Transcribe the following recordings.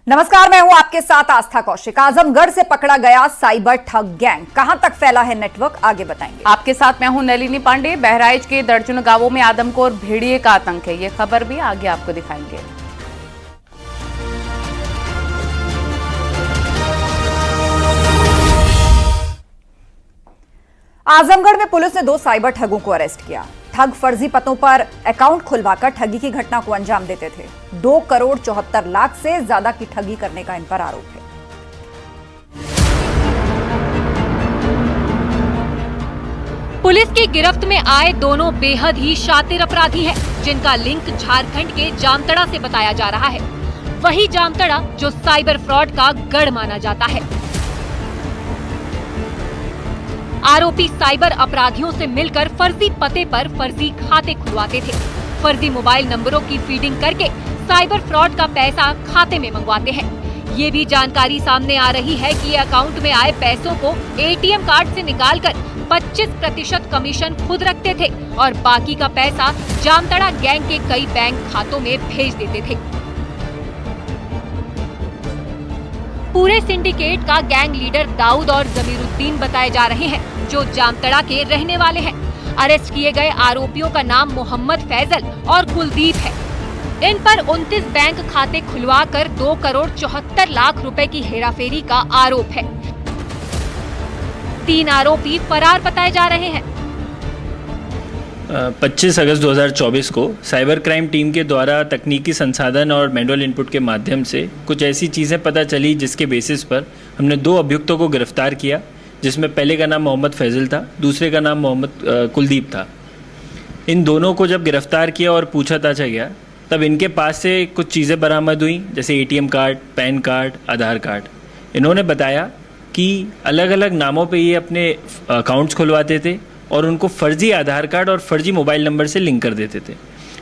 नमस्कार, मैं हूं आपके साथ आस्था कौशिक। आजमगढ़ से पकड़ा गया साइबर ठग गैंग, कहां तक फैला है नेटवर्क, आगे बताएंगे। आपके साथ मैं हूं नलिनी पांडे। बहराइच के दर्जनों गांवों में आदमखोर भेड़िए का आतंक है, ये खबर भी आगे आपको दिखाएंगे। आजमगढ़ में पुलिस ने 2 साइबर ठगों को अरेस्ट किया। ठग फर्जी पतों पर अकाउंट खुलवाकर ठगी की घटना को अंजाम देते थे। 2 करोड़ 74 लाख से ज्यादा की ठगी करने का इन पर आरोप है। पुलिस की गिरफ्त में आए दोनों बेहद ही शातिर अपराधी हैं, जिनका लिंक झारखंड के जामतड़ा से बताया जा रहा है। वही जामतड़ा जो साइबर फ्रॉड का गढ़ माना जाता है। आरोपी साइबर अपराधियों से मिलकर फर्जी पते पर फर्जी खाते खुलवाते थे। फर्जी मोबाइल नंबरों की फीडिंग करके साइबर फ्रॉड का पैसा खाते में मंगवाते हैं। ये भी जानकारी सामने आ रही है कि अकाउंट में आए पैसों को एटीएम कार्ड से निकालकर 25% कमीशन खुद रखते थे और बाकी का पैसा जामतड़ा गैंग के कई बैंक खातों में भेज देते थे। पूरे सिंडिकेट का गैंग लीडर दाऊद और जमीरुद्दीन बताए जा रहे हैं, जो जामतड़ा के रहने वाले हैं। अरेस्ट किए गए आरोपियों का नाम मोहम्मद फैजल और कुलदीप है। इन पर 29 बैंक खाते खुलवाकर 2 करोड़ 74 लाख रुपए की हेराफेरी का आरोप है। 3 आरोपी फरार बताए जा रहे हैं। 25 अगस्त 2024 को साइबर क्राइम टीम के द्वारा तकनीकी संसाधन और मैनुअल इनपुट के माध्यम से कुछ ऐसी चीज़ें पता चली, जिसके बेसिस पर हमने 2 अभियुक्तों को गिरफ्तार किया, जिसमें पहले का नाम मोहम्मद फैजल था, दूसरे का नाम मोहम्मद कुलदीप था। इन दोनों को जब गिरफ्तार किया और पूछा ताछा गया, तब इनके पास से कुछ चीज़ें बरामद हुई, जैसे एटीएम कार्ड, पैन कार्ड, आधार कार्ड। इन्होंने बताया कि अलग अलग नामों पे ये अपने अकाउंट्स खुलवाते थे और उनको फर्जी आधार कार्ड और फर्जी मोबाइल नंबर से लिंक कर देते थे।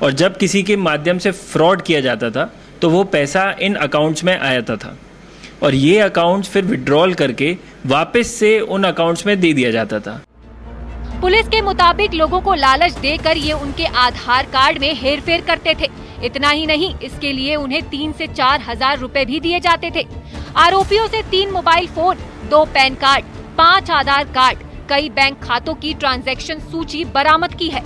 और जब किसी के माध्यम से फ्रॉड किया जाता था तो वो पैसा इन अकाउंट्स में आ जाता था और ये अकाउंट्स फिर विड्रॉल करके वापस से उन अकाउंट्स में दे दिया जाता था। पुलिस के मुताबिक लोगों को लालच देकर ये उनके आधार कार्ड में हेरफेर करते थे। इतना ही नहीं, इसके लिए उन्हें 3 से 4 हजार रुपए भी दिए जाते थे। आरोपियों से 3 मोबाइल फोन, 2 पैन कार्ड, 5 आधार कार्ड, कई बैंक खातों की ट्रांजैक्शन सूची बरामद की है।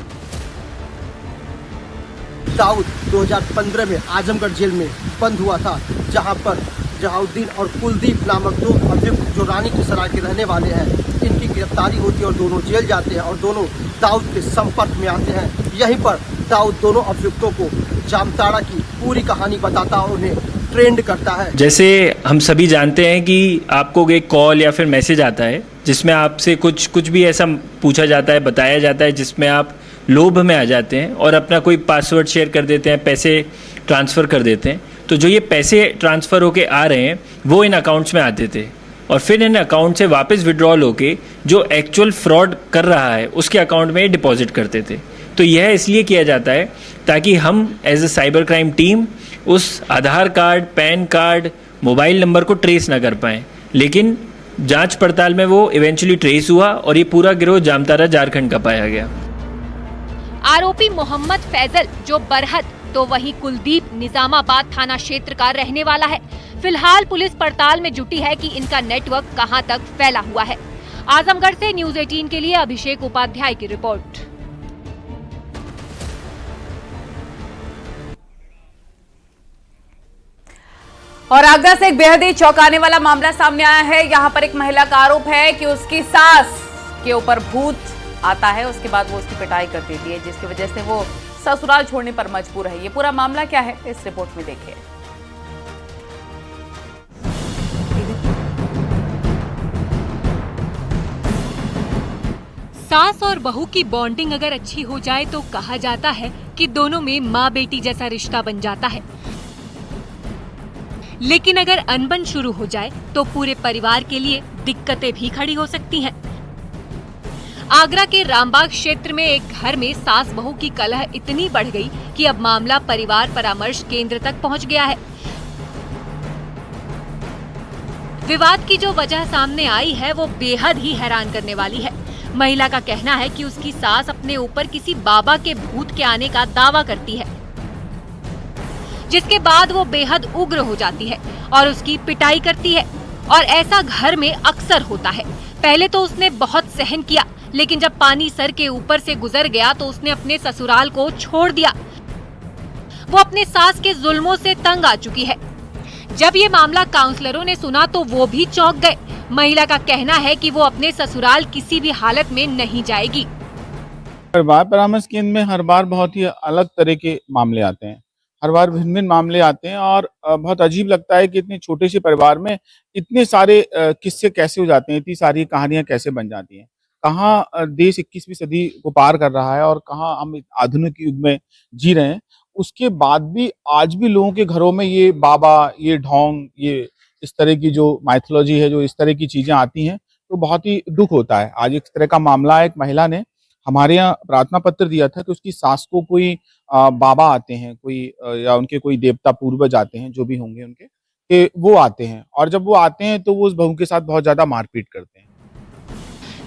दाऊद 2015 में आजमगढ़ जेल में बंद हुआ था, जहां पर जहाउद्दीन और कुलदीप नामक 2 अभियुक्त जो रानी की सराय के रहने वाले हैं, इनकी गिरफ्तारी होती है और दोनों जेल जाते हैं और दोनों दाऊद के संपर्क में आते हैं। यहीं पर दाऊद दोनों अभियुक्तों को जामताड़ा की पूरी कहानी बताता और उन्हें ट्रेंड करता है। जैसे हम सभी जानते हैं कि आपको एक कॉल या फिर मैसेज आता है जिसमें आपसे कुछ भी ऐसा पूछा जाता है, बताया जाता है, जिसमें आप लोभ में आ जाते हैं और अपना कोई पासवर्ड शेयर कर देते हैं, पैसे ट्रांसफ़र कर देते हैं। तो जो ये पैसे ट्रांसफ़र होके आ रहे हैं वो इन अकाउंट्स में आते थे और फिर इन अकाउंट से वापस विड्रॉल होके जो एक्चुअल फ्रॉड कर रहा है उसके अकाउंट में डिपॉजिट करते थे। तो यह इसलिए किया जाता है ताकि हम as a cyber crime team उस Aadhaar card, PAN card, mobile number को ट्रेस ना कर पाएँ। लेकिन जांच पड़ताल में वो इवेंचुअली ट्रेस हुआ और ये पूरा गिरोह जामताड़ा झारखंड का पाया गया। आरोपी मोहम्मद फैजल जो बरहत, तो वहीं कुलदीप निजामाबाद थाना क्षेत्र का रहने वाला है। फिलहाल पुलिस पड़ताल में जुटी है कि इनका नेटवर्क कहां तक फैला हुआ है। आजमगढ़ से न्यूज़ 18 के लिए अभिषेक उपाध्याय की रिपोर्ट। और आगरा से एक बेहद ही चौंकाने वाला मामला सामने आया है। यहाँ पर एक महिला का आरोप है कि उसकी सास के ऊपर भूत आता है, उसके बाद वो उसकी पिटाई कर देती है, जिसकी वजह से वो ससुराल छोड़ने पर मजबूर है। ये पूरा मामला क्या है, इस रिपोर्ट में देखिए। सास और बहू की बॉन्डिंग अगर अच्छी हो जाए तो कहा जाता है कि दोनों में माँ बेटी जैसा रिश्ता बन जाता है। लेकिन अगर अनबन शुरू हो जाए तो पूरे परिवार के लिए दिक्कतें भी खड़ी हो सकती हैं। आगरा के रामबाग क्षेत्र में एक घर में सास बहू की कलह इतनी बढ़ गई कि अब मामला परिवार परामर्श केंद्र तक पहुंच गया है। विवाद की जो वजह सामने आई है वो बेहद ही हैरान करने वाली है। महिला का कहना है कि उसकी सास अपने ऊपर किसी बाबा के भूत के आने का दावा करती है। जिसके बाद वो बेहद उग्र हो जाती है और उसकी पिटाई करती है। और ऐसा घर में अक्सर होता है। पहले तो उसने बहुत सहन किया, लेकिन जब पानी सर के ऊपर से गुजर गया तो उसने अपने ससुराल को छोड़ दिया। वो अपने सास के जुल्मों से तंग आ चुकी है। जब ये मामला काउंसलरों ने सुना तो वो भी चौंक गए। महिला का कहना है कि वो अपने ससुराल किसी भी हालत में नहीं जाएगी। परिवार परामर्श केंद्र में हर बार बहुत ही अलग तरह के मामले आते हैं। हर बार भिन्न-भिन्न मामले आते हैं और बहुत अजीब लगता है कि इतने छोटे से परिवार में इतने सारे किस्से कैसे हो जाते हैं, इतनी सारी कहानियाँ कैसे बन जाती हैं। कहाँ देश 21वीं सदी को पार कर रहा है और कहाँ हम एक आधुनिक युग में जी रहे हैं। उसके बाद भी आज भी लोगों के घरों में ये बाबा, ये ढोंग, ये इस तरह की जो माइथोलॉजी है, जो इस तरह की चीज़ें आती हैं, तो बहुत ही दुःख होता है। आज एक तरह का मामला है, एक महिला ने हमारे यहाँ प्रार्थना पत्र दिया था कि उसकी सास को कोई बाबा आते हैं, कोई या उनके कोई देवता पूर्वज आते हैं, जो भी होंगे उनके, कि वो आते हैं और जब वो आते हैं तो वो उस बहू के साथ बहुत ज़्यादा मारपीट करते हैं।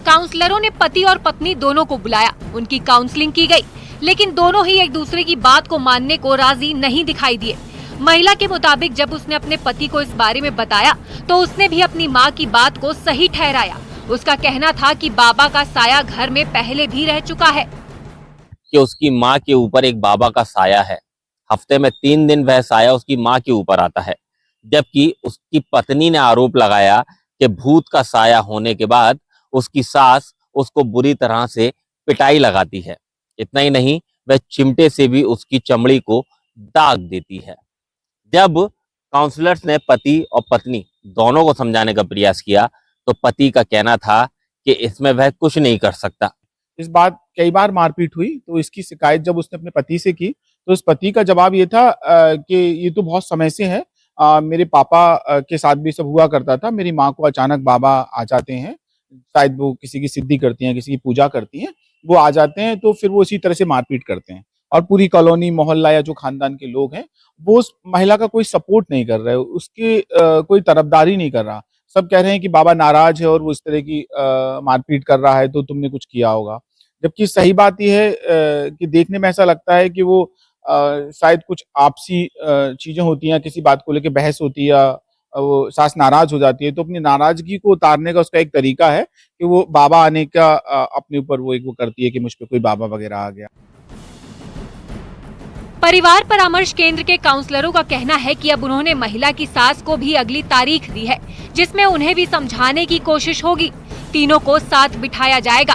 काउंसलरों ने पति और पत्नी दोनों को बुलाया, उनकी काउंसलिंग की गई, लेकिन दोनों ही एक दूसरे की बात को मानने को राजी नहीं दिखाई दिए। महिला के मुताबिक जब उसने अपने पति को इस बारे में बताया तो उसने भी अपनी मां की बात को सही ठहराया। उसका कहना था कि बाबा का साया घर में पहले भी रह चुका है, कि उसकी माँ के ऊपर एक बाबा का साया है। हफ्ते में 3 दिन वह साया उसकी माँ के ऊपर आता है, जबकि उसकी पत्नी ने आरोप लगाया कि भूत का साया होने के बाद उसकी सास उसको बुरी तरह से पिटाई लगाती है। इतना ही नहीं, वह चिमटे से भी उसकी चमड़ी को दाग देती है। जब काउंसलर्स ने पति और पत्नी दोनों को समझाने का प्रयास किया तो पति का कहना था कि इसमें वह कुछ नहीं कर सकता। इस बात कई बार मारपीट हुई तो इसकी शिकायत जब उसने अपने पति से की तो उस पति का जवाब ये था कि ये तो बहुत समय से है, मेरे पापा के साथ भी सब हुआ करता था। मेरी माँ को अचानक बाबा आ जाते हैं, शायद वो किसी की सिद्धि करती हैं, किसी की पूजा करती हैं, वो आ जाते हैं तो फिर वो इसी तरह से मारपीट करते हैं और पूरी कॉलोनी, मोहल्ला या जो खानदान के लोग हैं वो उस महिला का कोई सपोर्ट नहीं कर रहे, उसकी कोई तरफदारी नहीं कर रहा। सब कह रहे हैं कि बाबा नाराज है और वो इस तरह की मारपीट कर रहा है तो तुमने कुछ किया होगा। जबकि सही बात यह है कि देखने में ऐसा लगता है कि वो शायद कुछ आपसी चीजें होती हैं, किसी बात को लेकर बहस होती है या वो सास नाराज हो जाती है तो अपनी नाराजगी को उतारने का उसका एक तरीका है कि वो बाबा आने का अपने ऊपर वो करती है कि मुझ पे कोई बाबा वगैरह आ गया। परिवार परामर्श केंद्र के काउंसलरों का कहना है कि अब उन्होंने महिला की सास को भी अगली तारीख दी है, जिसमें उन्हें भी समझाने की कोशिश होगी। तीनों को साथ बिठाया जाएगा,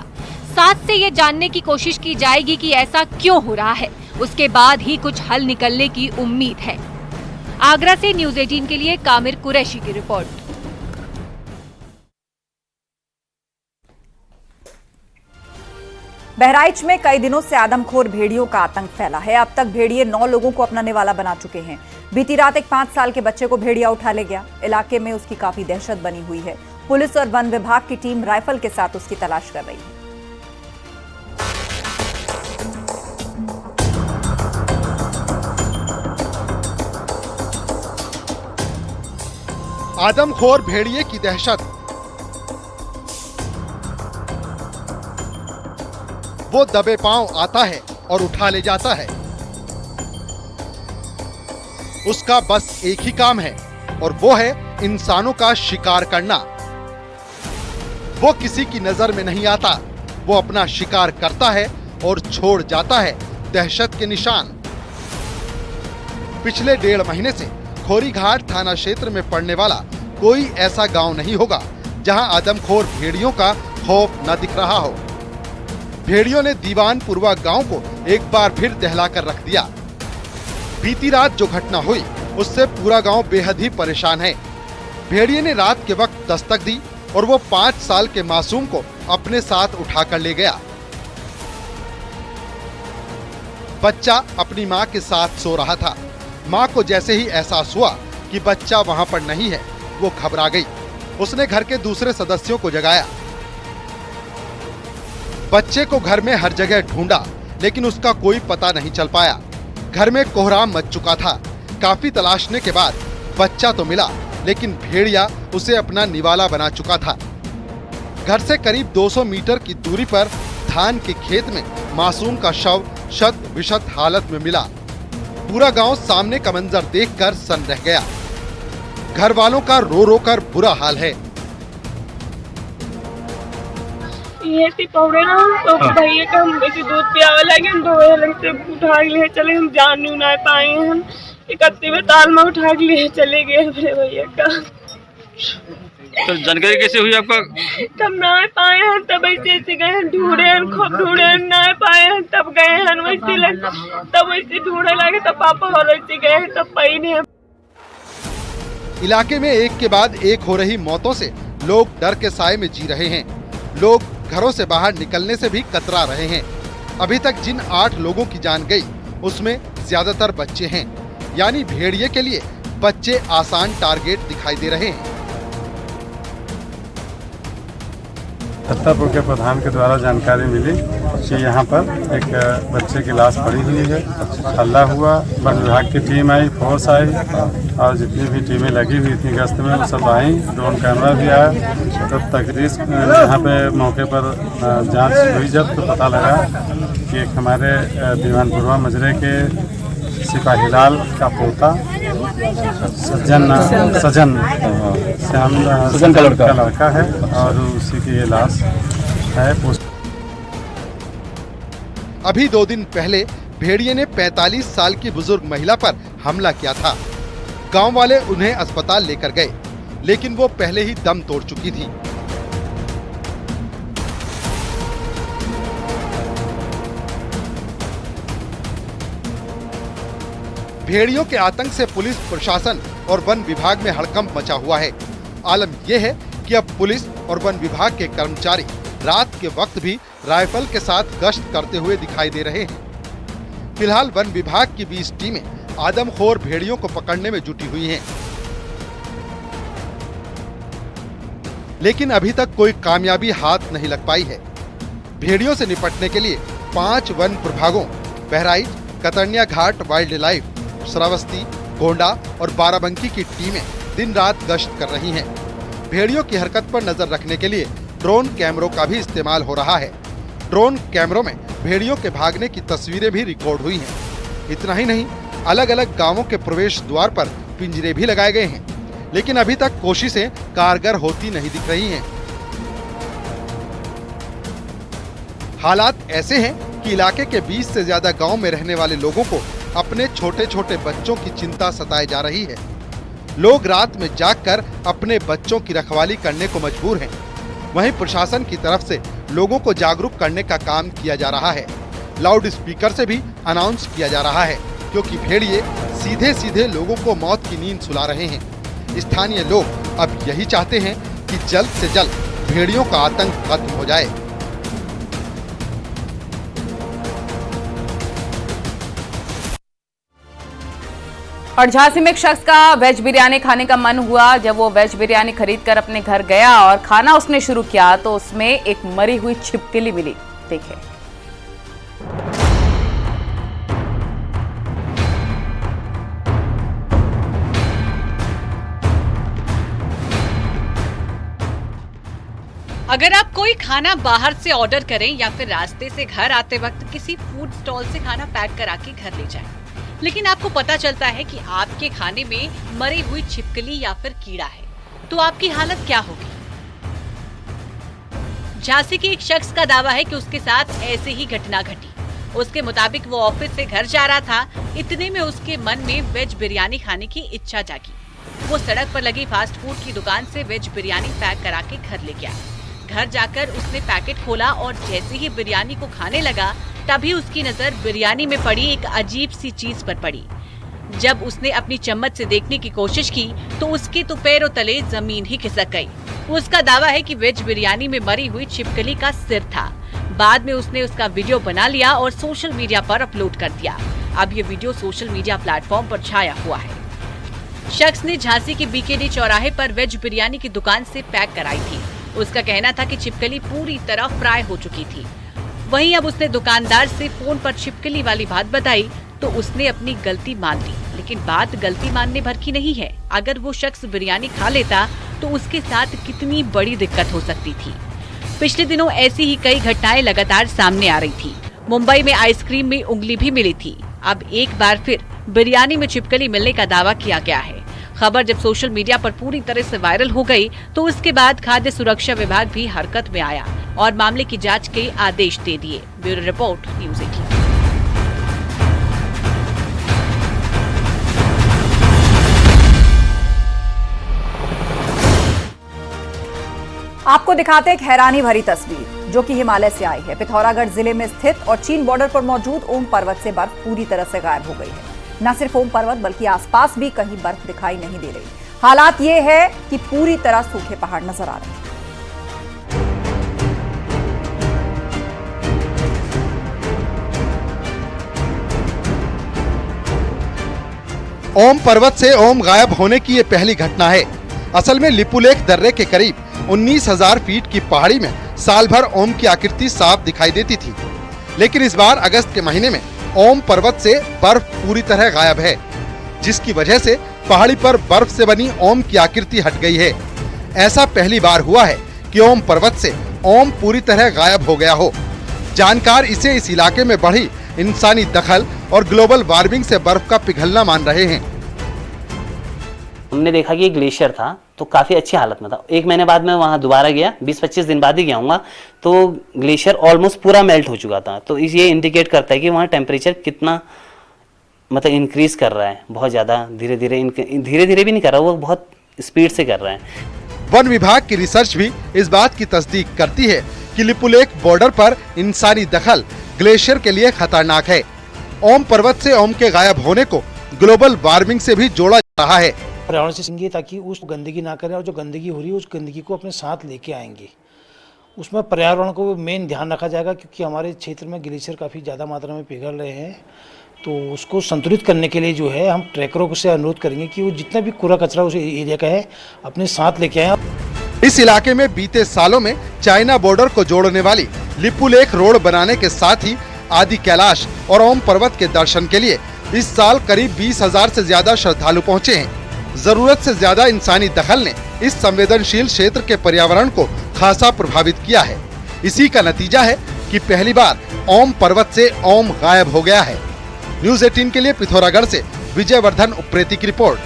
सास से ये जानने की कोशिश की जाएगी कि ऐसा क्यों हो रहा है। उसके बाद ही कुछ हल निकलने की उम्मीद है। आगरा से न्यूज़ 18 के लिए कामिर कुरैशी की रिपोर्ट। बहराइच में कई दिनों से आदमखोर भेड़ियों का आतंक फैला है। अब तक भेड़िए 9 लोगों को अपना निवाला बना चुके हैं। बीती रात एक 5 साल के बच्चे को भेड़िया उठा ले गया। इलाके में उसकी काफी दहशत बनी हुई है। पुलिस और वन विभाग की टीम राइफल के साथ उसकी तलाश कर रही है। आदमखोर भेड़िए की दहशत। वो दबे पांव आता है और उठा ले जाता है। उसका बस एक ही काम है और वो है इंसानों का शिकार करना। वो किसी की नजर में नहीं आता, वो अपना शिकार करता है और छोड़ जाता है दहशत के निशान। पिछले 1.5 महीने से खोरीघाट थाना क्षेत्र में पड़ने वाला कोई ऐसा गांव नहीं होगा जहां आदमखोर भेड़ियों का खौफ न दिख रहा हो। भेड़ियों ने दीवानपुरवा गांव को एक बार फिर दहला कर रख दिया। बीती रात जो घटना हुई उससे पूरा गांव बेहद ही परेशान है। भेड़िए ने रात के वक्त दस्तक दी और वो 5 साल के मासूम को अपने साथ उठाकर ले गया। बच्चा अपनी मां के साथ सो रहा था। मां को जैसे ही एहसास हुआ कि बच्चा वहां पर नहीं है, वो घबरा गई। उसने घर के दूसरे सदस्यों को जगाया। बच्चे को घर में हर जगह ढूंढा, लेकिन उसका कोई पता नहीं चल पाया। घर में कोहराम मच चुका था। काफी तलाशने के बाद बच्चा तो मिला, लेकिन भेड़िया उसे अपना निवाला बना चुका था। घर से करीब 200 मीटर की दूरी पर धान के खेत में मासूम का शव शत विशत हालत में मिला। पूरा गांव सामने का मंजर देखकर सन्न रह गया। घर वालों का रो रो कर बुरा हाल है। ये पौड़े ना तो भैया का हम बेटी दूध पियावे लगे, हम दो लंग से उठा के ले चले, हम जान नहीं ना पाए, हम 31वें ताल में उठा के ले चले गए अपने भैया का। तो जानकारी कैसे हुई आपका? तब ना पाए हैं, तब ऐसे गए ढूंढे, खूब ढूंढे, ना पाए हैं, तब गए हैं वैसे तब वैसे ढूंढे लगे, तब पापा और वैसे गए, तब पाई नहीं। इलाके में एक के बाद एक हो रही मौतों से लोग डर के साए में जी रहे हैं। लोग घरों से बाहर निकलने से भी कतरा रहे हैं। अभी तक जिन 8 लोगों की जान गई उसमें ज्यादातर बच्चे हैं, यानी भेड़िए के लिए बच्चे आसान टारगेट दिखाई दे रहे हैं। छत्तापुर के प्रधान के द्वारा जानकारी मिली कि यहाँ पर एक बच्चे की लाश पड़ी हुई है। हल्ला हुआ, वन विभाग की टीम आई, फोर्स आई और जितनी भी टीमें लगी हुई थी गश्त में वो सब आई, ड्रोन कैमरा भी आया। तब तकरीस यहाँ पे मौके पर जांच हुई जब तो पता लगा कि एक हमारे दीवानपुरवा मजरे के सिपाहीलाल का पोता सजन का लड़का है और उसी की ये लाश है। अभी 2 दिन पहले भेड़िए ने 45 साल की बुजुर्ग महिला पर हमला किया था। गांव वाले उन्हें अस्पताल लेकर गए, लेकिन वो पहले ही दम तोड़ चुकी थी। भेड़ियों के आतंक से पुलिस प्रशासन और वन विभाग में हड़कंप मचा हुआ है। आलम यह है कि अब पुलिस और वन विभाग के कर्मचारी रात के वक्त भी राइफल के साथ गश्त करते हुए दिखाई दे रहे हैं। फिलहाल वन विभाग की 20 टीमें आदमखोर भेड़ियों को पकड़ने में जुटी हुई हैं, लेकिन अभी तक कोई कामयाबी हाथ नहीं लग पाई है। भेड़ियों से निपटने के लिए 5 वन प्रभागों बहराइच, कतरनिया घाट वाइल्ड लाइफ, श्रावस्ती, गोंडा और बाराबंकी की टीमें दिन रात गश्त कर रही हैं। भेड़ियों की हरकत पर नजर रखने के लिए ड्रोन कैमरों का भी इस्तेमाल हो रहा है। ड्रोन कैमरों में भेड़ियों के भागने की तस्वीरें भी रिकॉर्ड हुई हैं। इतना ही नहीं, अलग अलग गांवों के प्रवेश द्वार पर पिंजरे भी लगाए गए हैं, लेकिन अभी तक कोशिशें कारगर होती नहीं दिख रही हैं। हालात ऐसे हैं कि इलाके के 20 से ज्यादा गांव में रहने वाले लोगों को अपने छोटे छोटे बच्चों की चिंता सताए जा रही है। लोग रात में जागकर अपने बच्चों की रखवाली करने को मजबूर हैं। वहीं प्रशासन की तरफ से लोगों को जागरूक करने का काम किया जा रहा है। लाउड स्पीकर से भी अनाउंस किया जा रहा है, क्योंकि भेड़िए सीधे सीधे लोगों को मौत की नींद सुला रहे हैं। स्थानीय लोग अब यही चाहते हैं कि जल्द से जल्द भेड़ियों का आतंक खत्म हो जाए। और झांसी में एक शख्स का वेज बिरयानी खाने का मन हुआ। जब वो वेज बिरयानी खरीदकर अपने घर गया और खाना उसने शुरू किया तो उसमें एक मरी हुई छिपकली मिली। देखिए। अगर आप कोई खाना बाहर से ऑर्डर करें या फिर रास्ते से घर आते वक्त किसी फूड स्टॉल से खाना पैक करा के घर ले जाएं, लेकिन आपको पता चलता है कि आपके खाने में मरी हुई छिपकली या फिर कीड़ा है, तो आपकी हालत क्या होगी? झांसी के एक शख्स का दावा है कि उसके साथ ऐसे ही घटना घटी। उसके मुताबिक वो ऑफिस से घर जा रहा था, इतने में उसके मन में वेज बिरयानी खाने की इच्छा जागी। वो सड़क पर लगी फास्ट फूड की दुकान से वेज बिरयानी पैक करा के घर ले गया। घर जाकर उसने पैकेट खोला और जैसे ही बिरयानी को खाने लगा तभी उसकी नजर बिरयानी में पड़ी एक अजीब सी चीज पर पड़ी। जब उसने अपनी चम्मच से देखने की कोशिश की तो उसके तो पैरों तले जमीन ही खिसक गई। उसका दावा है कि वेज बिरयानी में मरी हुई छिपकली का सिर था। बाद में उसने उसका वीडियो बना लिया और सोशल मीडिया पर अपलोड कर दिया। अब ये वीडियो सोशल मीडिया प्लेटफॉर्म पर छाया हुआ है। शख्स ने झांसी के बीकेडी चौराहे पर वेज बिरयानी की दुकान से पैक कराई थी। उसका कहना था कि छिपकली पूरी तरह फ्राई हो चुकी थी। वहीं अब उसने दुकानदार से फोन पर छिपकली वाली बात बताई तो उसने अपनी गलती मान ली, लेकिन बात गलती मानने भर की नहीं है। अगर वो शख्स बिरयानी खा लेता तो उसके साथ कितनी बड़ी दिक्कत हो सकती थी। पिछले दिनों ऐसी ही कई घटनाएं लगातार सामने आ रही थी। मुंबई में आइसक्रीम में उंगली भी मिली थी। अब एक बार फिर बिरयानी में छिपकली मिलने का दावा किया गया है। खबर जब सोशल मीडिया पर पूरी तरह से वायरल हो गई तो उसके बाद खाद्य सुरक्षा विभाग भी हरकत में आया और मामले की जांच के आदेश दे दिए। Bureau report, news 18। आपको दिखाते एक हैरानी भरी तस्वीर जो कि हिमालय से आई है। पिथौरागढ़ जिले में स्थित और चीन बॉर्डर पर मौजूद ओम पर्वत से बर्फ पूरी तरह से गायब हो गई है। न सिर्फ ओम पर्वत बल्कि आसपास भी कहीं बर्फ दिखाई नहीं दे रही। हालात ये है कि पूरी तरह सूखे पहाड़ नजर आ रहे हैं। ओम पर्वत से ओम गायब होने की ये पहली घटना है। असल में लिपुलेख दर्रे के करीब 19,000 फीट की पहाड़ी में साल भर ओम की आकृति साफ दिखाई देती थी, लेकिन इस बार अगस्त के महीने में ओम पर्वत से बर्फ पूरी तरह गायब है, जिसकी वजह से पहाड़ी पर बर्फ से बनी ओम की आकृति हट गई है। ऐसा पहली बार हुआ है कि ओम पर्वत से ओम पूरी तरह गायब हो गया हो। जानकार इसे इस इलाके में बढ़ी इंसानी दखल और ग्लोबल वार्मिंग से बर्फ का पिघलना मान रहे हैं। हमने देखा कि एक ग्लेशियर था तो काफ़ी अच्छी हालत में था। 1 महीने बाद मैं वहाँ दोबारा गया, 20-25 दिन बाद ही गया हूँ, तो ग्लेशियर ऑलमोस्ट पूरा मेल्ट हो चुका था। तो ये इंडिकेट करता है कि वहाँ टेम्परेचर कितना मतलब इंक्रीज कर रहा है, बहुत ज़्यादा धीरे धीरे भी नहीं कर रहा, वो बहुत स्पीड से कर रहा है। वन विभाग की रिसर्च भी इस बात की तस्दीक करती है कि लिपुलेख बॉर्डर पर इंसानी दखल ग्लेशियर के लिए खतरनाक है। ओम पर्वत से ओम के गायब होने को ग्लोबल वार्मिंग से भी जोड़ा जा रहा है। पर्यावरण से सिंगे ताकि उस गंदगी ना करें और जो गंदगी हो रही है उस गंदगी को अपने साथ लेके आएंगे। उसमें पर्यावरण को मेन ध्यान रखा जाएगा, क्योंकि हमारे क्षेत्र में ग्लेशियर काफ़ी ज़्यादा मात्रा में पिघल रहे हैं। तो उसको संतुलित करने के लिए जो है हम ट्रैकरों से अनुरोध करेंगे कि वो जितना भी कूड़ा कचरा उस एरिया का है अपने साथ लेके आए। इस इलाके में बीते सालों में चाइना बॉर्डर को जोड़ने वाली लिपुलेख रोड बनाने के साथ ही आदि कैलाश और ओम पर्वत के दर्शन के लिए इस साल करीब 20,000 से ज्यादा श्रद्धालु पहुँचे हैं। जरूरत से ज्यादा इंसानी दखल ने इस संवेदनशील क्षेत्र के पर्यावरण को खासा प्रभावित किया है। इसी का नतीजा है कि पहली बार ओम पर्वत से ओम गायब हो गया है। न्यूज़ 18 के लिए पिथौरागढ़ से विजयवर्धन उप्रेती की रिपोर्ट।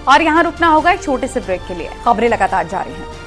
और यहाँ रुकना होगा एक छोटे से ब्रेक के लिए। खबरें लगातार जारी हैं।